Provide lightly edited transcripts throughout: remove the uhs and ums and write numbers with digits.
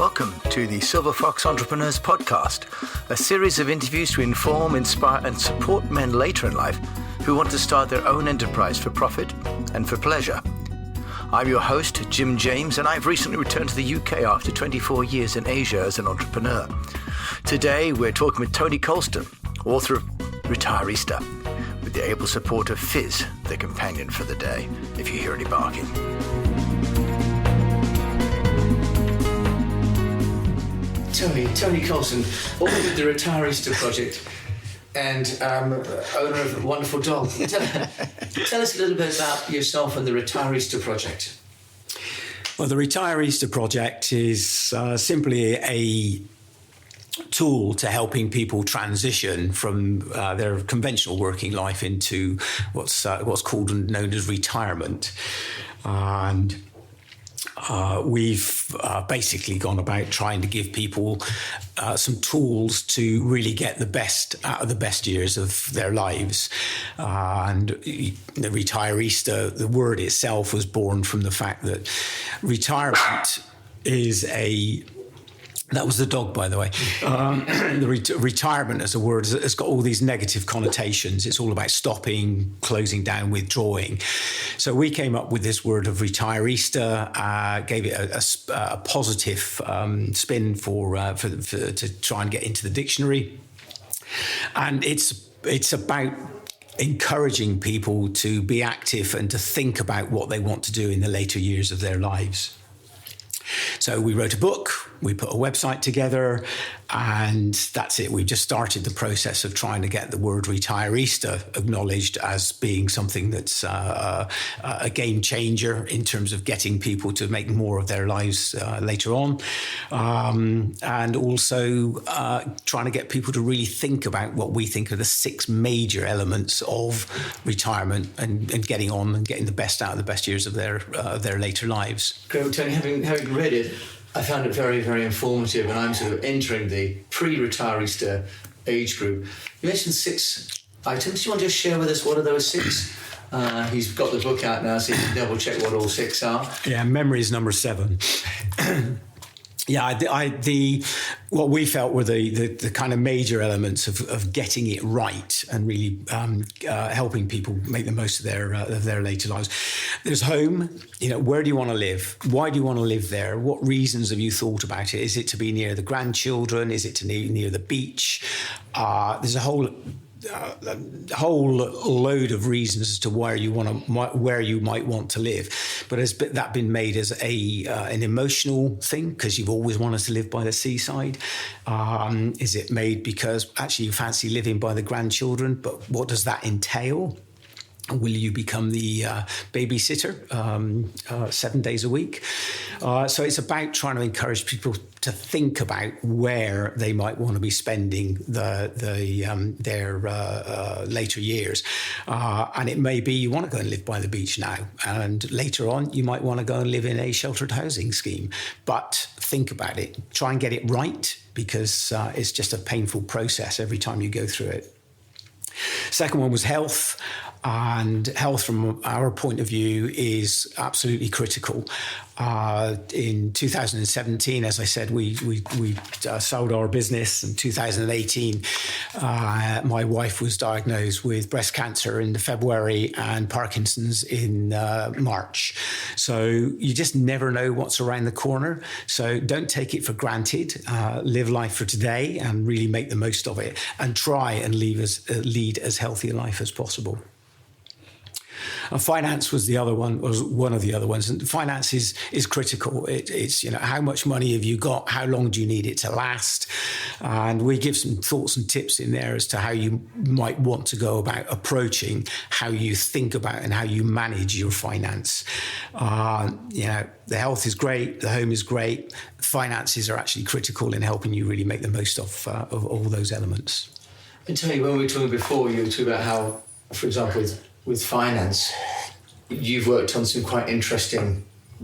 Welcome to the Silver Fox Entrepreneurs Podcast, a series of interviews to inform, inspire and support men later in life who want to start their own enterprise for profit and for pleasure. I'm your host, Jim James, and I've recently returned to the UK after 24 years in Asia as an entrepreneur. Today, we're talking with Tony Colston, author of Retireista, with the able support of Fizz, the companion for the day, if you hear any barking. Tony Colston, author of the Retireista Project and owner of a wonderful dog. Tell us a little bit about yourself and the Retireista Project. Well, the Retireista Project is simply a tool to helping people transition from their conventional working life into what's called and known as retirement. And we've basically gone about trying to give people some tools to really get the best out of the best years of their lives. And the Retireista, the word itself was born from the fact that retirement is that was the dog, by the way. Retirement as a word has got all these negative connotations. It's all about stopping, closing down, withdrawing. So we came up with this word of Retireista, gave it a positive spin to try and get into the dictionary. And it's about encouraging people to be active and to think about what they want to do in the later years of their lives. So we wrote a book, we put a website together, and that's it. We've just started the process of trying to get the word Retireista acknowledged as being something that's a game changer in terms of getting people to make more of their lives later on. And also trying to get people to really think about what we think are the 6 major elements of retirement and getting on and getting the best out of the best years of their later lives. Great, Tony, having read it, I found it very, very informative, and I'm sort of entering the pre-Retireista age group. You mentioned 6 items. Do you want to just share with us what are those 6? He's got the book out now, so you can double check what all 6 are. Yeah, memory is number 7. Yeah, what we felt were the kind of major elements of getting it right and really helping people make the most of their later lives. There's home. Where do you want to live? Why do you want to live there? What reasons have you thought about it? Is it to be near the grandchildren? Is it to be near the beach? There's a whole load of reasons as to where you might want to live, but has that been made as an emotional thing because you've always wanted to live by the seaside? Is it made because actually you fancy living by the grandchildren, but what does that entail? Will you become the babysitter 7 days a week? So it's about trying to encourage people to think about where they might want to be spending their later years. And it may be you want to go and live by the beach now, and later on you might want to go and live in a sheltered housing scheme. But think about it. Try and get it right, because it's just a painful process every time you go through it. Second one was health. And health, from our point of view, is absolutely critical. In 2017, as I said, we sold our business. In 2018, my wife was diagnosed with breast cancer in February and Parkinson's in March. So you just never know what's around the corner. So don't take it for granted. Live life for today and really make the most of it, and try and lead as healthy a life as possible. Finance was one of the other ones, and finance is critical. It's how much money have you got? How long do you need it to last? And we give some thoughts and tips in there as to how you might want to go about approaching how you think about and how you manage your finance. The health is great, the home is great. Finances are actually critical in helping you really make the most of all those elements. And Tony, when we were talking before, you were talking about how, for example, with finance, you've worked on some quite interesting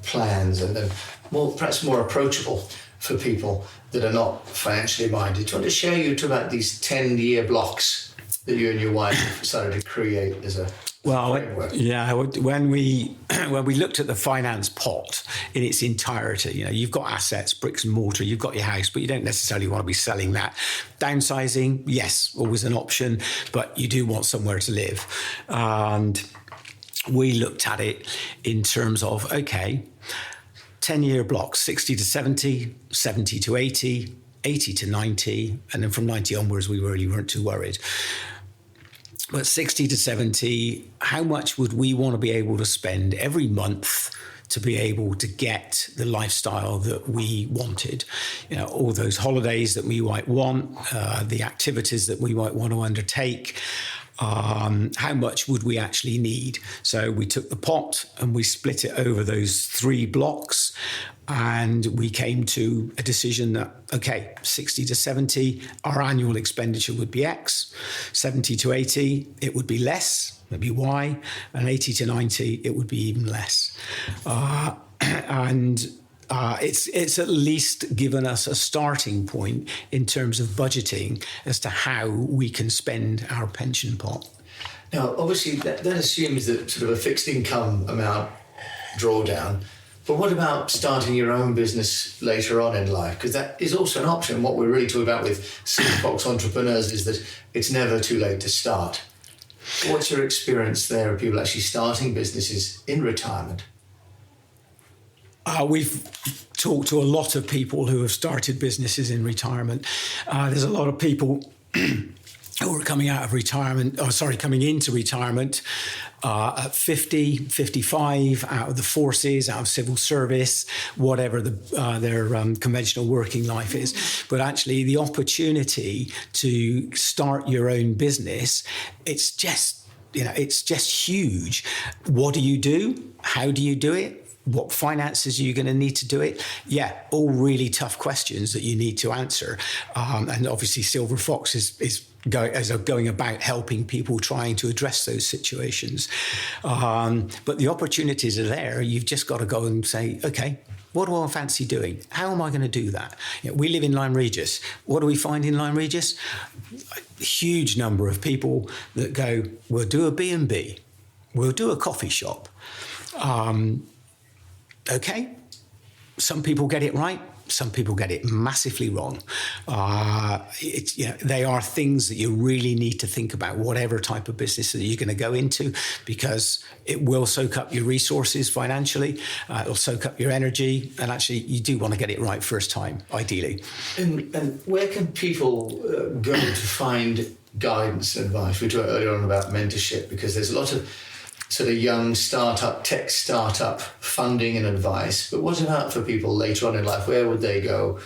plans and perhaps more approachable for people that are not financially minded. Do you want to share about these 10-year blocks that you and your wife started to create as a framework? Yeah, when we looked at the finance pot in its entirety, you've got assets, bricks and mortar, you've got your house, but you don't necessarily want to be selling that. Downsizing, yes, always an option, but you do want somewhere to live. And we looked at it in terms of, 10-year blocks, 60 to 70, 70 to 80, 80 to 90, and then from 90 onwards, we really weren't too worried. But 60 to 70, how much would we want to be able to spend every month to be able to get the lifestyle that we wanted? All those holidays that we might want, the activities that we might want to undertake. How much would we actually need? So we took the pot and we split it over those 3 blocks, and we came to a decision that, 60 to 70, our annual expenditure would be X, 70 to 80, it would be less, maybe Y, and 80 to 90, it would be even less. It's at least given us a starting point in terms of budgeting as to how we can spend our pension pot. Now, obviously, that assumes that sort of a fixed income amount drawdown. But what about starting your own business later on in life? Because that is also an option. What we're really talking about with Silver Fox entrepreneurs is that it's never too late to start. What's your experience there of people actually starting businesses in retirement? We've talked to a lot of people who have started businesses in retirement. There's a lot of people who are coming into retirement at 50, 55, out of the forces, out of civil service, whatever their conventional working life is. But actually, the opportunity to start your own business, it's just huge. What do you do? How do you do it? What finances are you going to need to do it? Yeah, all really tough questions that you need to answer. And obviously, Silver Fox is going about helping people trying to address those situations. But the opportunities are there. You've just got to go and say, what do I fancy doing? How am I going to do that? We live in Lyme Regis. What do we find in Lyme Regis? A huge number of people that go, we'll do a B&B. We'll do a coffee shop. Some people get it right. Some people get it massively wrong. They are things that you really need to think about, whatever type of business that you're going to go into, because it will soak up your resources financially. It'll soak up your energy. And actually, you do want to get it right first time, ideally. And where can people go to find guidance and advice? We talked earlier on about mentorship, because there's a lot of sort of young tech startup funding and advice. But what about for people later on in life? Where would they go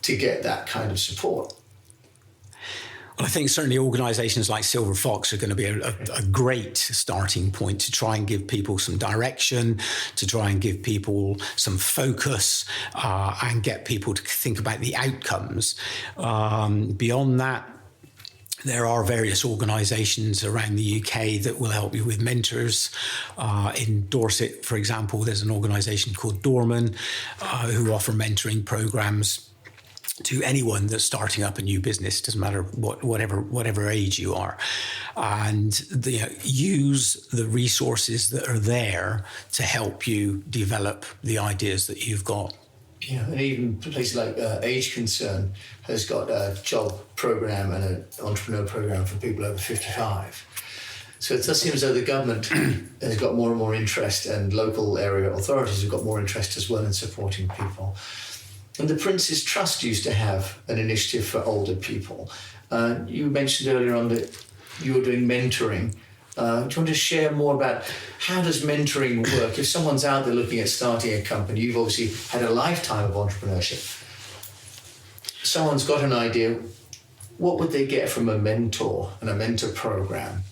to get that kind of support? Well, I think certainly organisations like Silver Fox are going to be a great starting point to try and give people some direction, to try and give people some focus, and get people to think about the outcomes. Beyond that, there are various organisations around the UK that will help you with mentors. In Dorset, for example, there's an organisation called Dorman who offer mentoring programmes to anyone that's starting up a new business. Doesn't matter whatever age you are, and use the resources that are there to help you develop the ideas that you've got. Yeah, and even places like Age Concern has got a job program and an entrepreneur program for people over 55. So it does seem as though the government has got more and more interest, and local area authorities have got more interest as well in supporting people. And the Prince's Trust used to have an initiative for older people. You mentioned earlier on that you were doing mentoring. Do you want to share more about how does mentoring work? If someone's out there looking at starting a company, you've obviously had a lifetime of entrepreneurship. Someone's got an idea. What would they get from a mentor and a mentor program?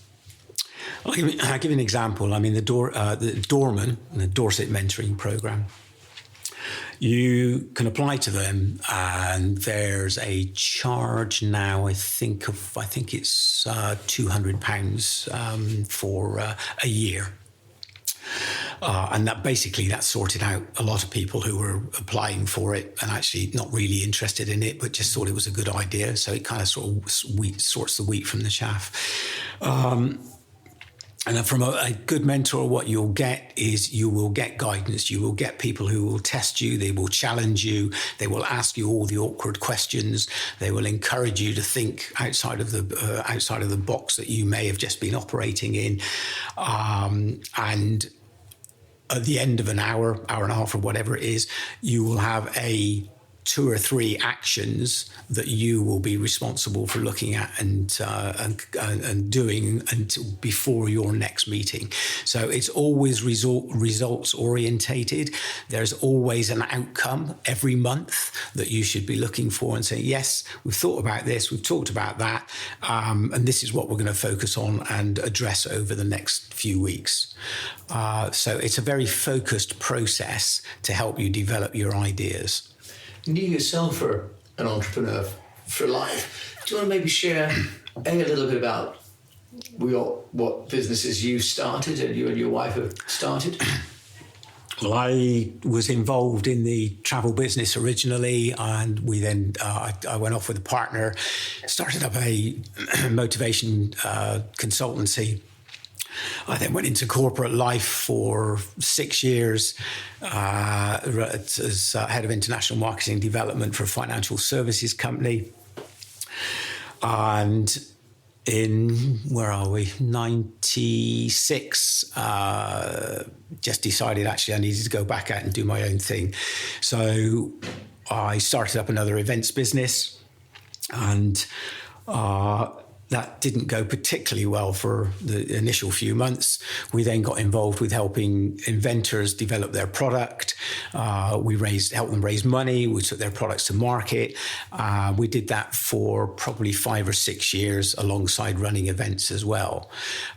I'll give you an example. I mean, the Dorman, the Dorset mentoring program. You can apply to them, and there's a charge now. I think it's £200 for a year. And that sorted out a lot of people who were applying for it and actually not really interested in it, but just thought it was a good idea. So it kind of sorts the wheat from the chaff. And from a good mentor, what you'll get is you will get guidance. You will get people who will test you. They will challenge you. They will ask you all the awkward questions. They will encourage you to think outside of the box that you may have just been operating in. And at the end of an hour and a half, or whatever it is, you will have 2 or 3 actions that you will be responsible for looking at and doing until before your next meeting. So it's always results orientated. There's always an outcome every month that you should be looking for and saying, yes, we've thought about this, we've talked about that, and this is what we're going to focus on and address over the next few weeks. So it's a very focused process to help you develop your ideas. You yourself are an entrepreneur for life. Do you want to maybe share a little bit about what businesses you started and you and your wife have started? Well, I was involved in the travel business originally, and we then I went off with a partner, started up a motivation consultancy. I then went into corporate life for 6 years as head of international marketing development for a financial services company. And in, 96, just decided actually I needed to go back out and do my own thing. So I started up another events business, and that didn't go particularly well for the initial few months. We then got involved with helping inventors develop their product. We helped them raise money. We took their products to market. We did that for probably 5 or 6 years alongside running events as well.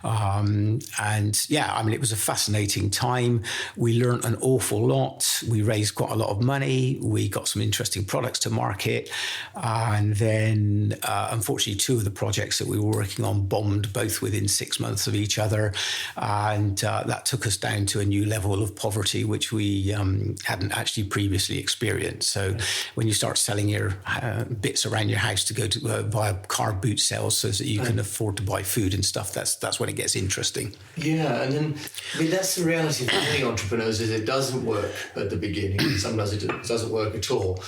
It was a fascinating time. We learned an awful lot. We raised quite a lot of money. We got some interesting products to market. And then, unfortunately, 2 of the projects that we were working on bombed both within 6 months of each other, and that took us down to a new level of poverty which we hadn't actually previously experienced. So when you start selling your bits around your house to go to via car boot sales so that you can afford to buy food and stuff, that's when it gets interesting. Yeah, and then that's the reality for many entrepreneurs, is it doesn't work at the beginning. Sometimes it doesn't work at all.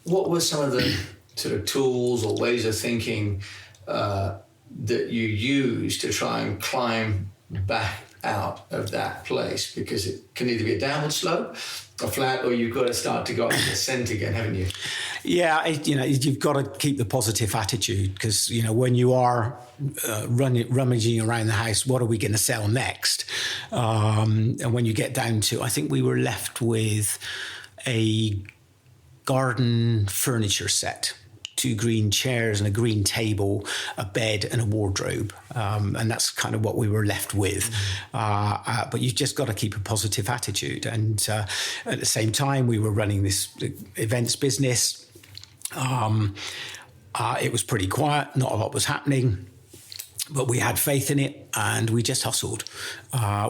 What were some of the sort of tools or ways of thinking that you use to try and climb back out of that place? Because it can either be a downward slope, a flat, or you've got to start to go up the ascent again, haven't you? Yeah, you've got to keep the positive attitude, because when you are rummaging around the house, what are we going to sell next? And when you get down to, I think we were left with a garden furniture set. 2 green chairs and a green table, a bed and a wardrobe. And that's kind of what we were left with. But you've just got to keep a positive attitude. And at the same time, we were running this events business. It was pretty quiet. Not a lot was happening. But we had faith in it, and we just hustled.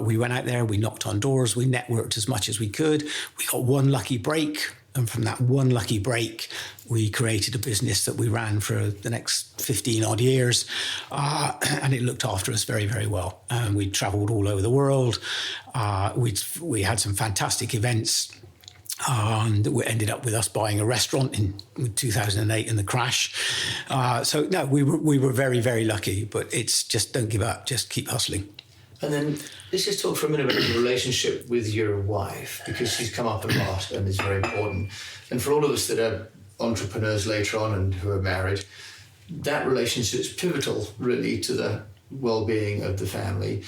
We went out there, we knocked on doors, we networked as much as we could. We got one lucky break. And from that one lucky break, we created a business that we ran for the next 15 odd years. And it looked after us very, very well. We traveled all over the world. We had some fantastic events. And it ended up with us buying a restaurant in 2008 in the crash. We were very, very lucky. But it's just don't give up. Just keep hustling. And then let's just talk for a minute about the relationship with your wife, because she's come up a lot and is very important. And for all of us that are entrepreneurs later on and who are married, that relationship is pivotal, really, to the well-being of the family.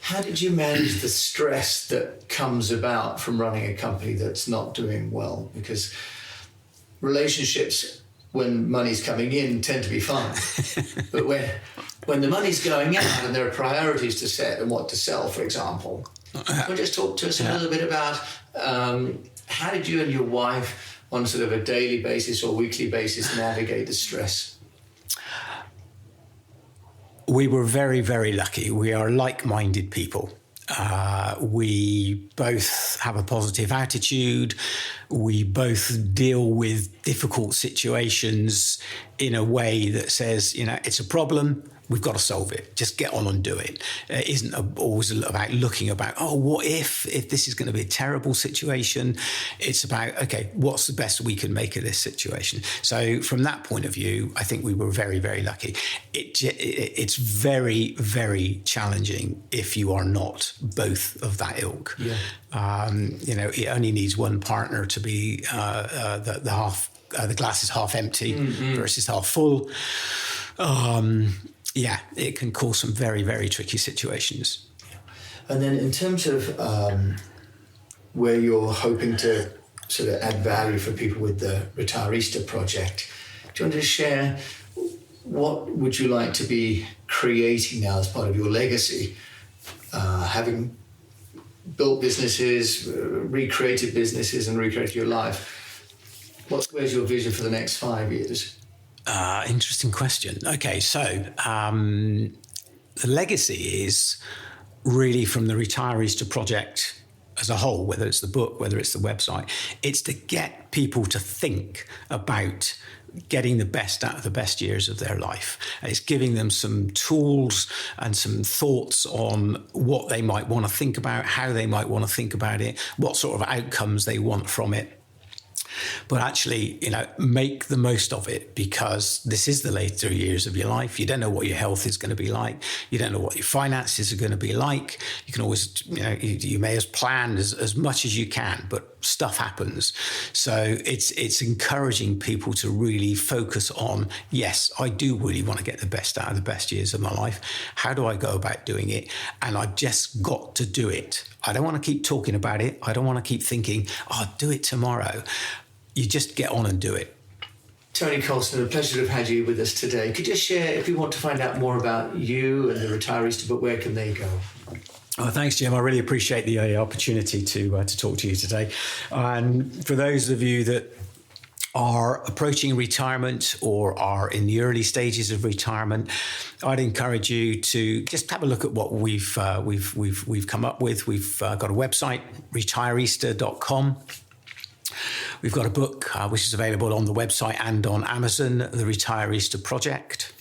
How did you manage the stress that comes about from running a company that's not doing well? Because relationships, when money's coming in, tend to be fine. But when the money's going out and there are priorities to set and what to sell, for example, can you just talk to us a little bit about how did you and your wife on sort of a daily basis or weekly basis navigate the stress? We were very, very lucky. We are like-minded people. We both have a positive attitude. We both deal with difficult situations in a way that says, it's a problem. We've got to solve it. Just get on and do it. It isn't always about looking about, what if this is going to be a terrible situation? It's about, okay, what's the best we can make of this situation? So from that point of view, I think we were very, very lucky. It's very, very challenging if you are not both of that ilk. Yeah. It only needs one partner to be the glass is half empty versus half full. It can cause some very, very tricky situations. And then in terms of where you're hoping to sort of add value for people with the Retireista Project, do you want to share what would you like to be creating now as part of your legacy? Having built businesses, recreated businesses and recreated your life, where's your vision for the next 5 years? Interesting question. Okay, so the legacy is really from the Retireista Project as a whole, whether it's the book, whether it's the website, it's to get people to think about getting the best out of the best years of their life. And it's giving them some tools and some thoughts on what they might want to think about, how they might want to think about it, what sort of outcomes they want from it. But actually, make the most of it, because this is the later years of your life. You don't know what your health is going to be like. You don't know what your finances are going to be like. You can always, you may have planned as much as you can, but stuff happens. So it's encouraging people to really focus on, yes, I do really want to get the best out of the best years of my life. How do I go about doing it? And I've just got to do it. I don't want to keep talking about it. I don't want to keep thinking, I'll do it tomorrow. You just get on and do it. Tony Colston, a pleasure to have had you with us today. Could you share, if you want to find out more about you and the Retireista, but where can they go? Oh, thanks, Jim. I really appreciate the opportunity to talk to you today. And for those of you that are approaching retirement or are in the early stages of retirement, I'd encourage you to just have a look at what we've come up with. We've got a website, retireista.com. We've got a book which is available on the website and on Amazon, The Retireista Project.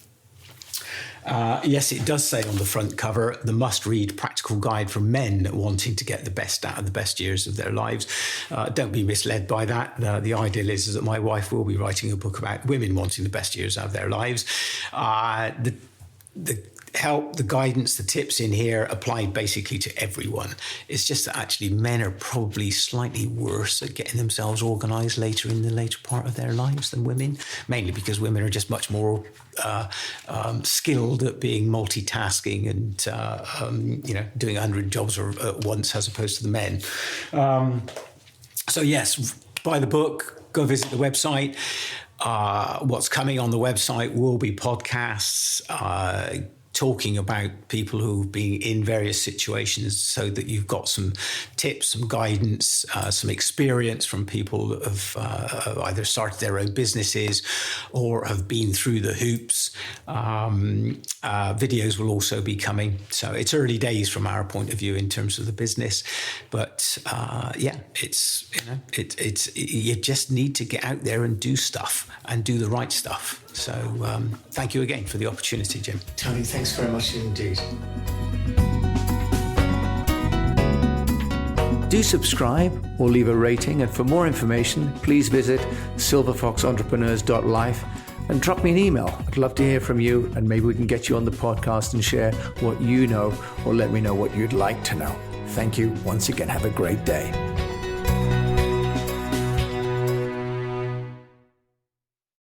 Yes, it does say on the front cover, the must-read practical guide for men wanting to get the best out of the best years of their lives. Don't be misled by that. The ideal is that my wife will be writing a book about women wanting the best years out of their lives. The help, the guidance, the tips in here apply basically to everyone. It's just that actually men are probably slightly worse at getting themselves organised later part of their lives than women, mainly because women are just much more skilled at being multitasking and doing 100 jobs at once as opposed to the men. So yes, buy the book, go visit the website. What's coming on the website will be podcasts, talking about people who've been in various situations, so that you've got some tips, some guidance, some experience from people that have either started their own businesses or have been through the hoops. Videos will also be coming. So it's early days from our point of view in terms of the business. But it's you just need to get out there and do stuff and do the right stuff. So thank you again for the opportunity, Jim. Tony, thanks very much indeed. Do subscribe or leave a rating, and for more information, please visit silverfoxentrepreneurs.life and drop me an email. I'd love to hear from you, and maybe we can get you on the podcast and share what you know, or let me know what you'd like to know. Thank you once again. Have a great day.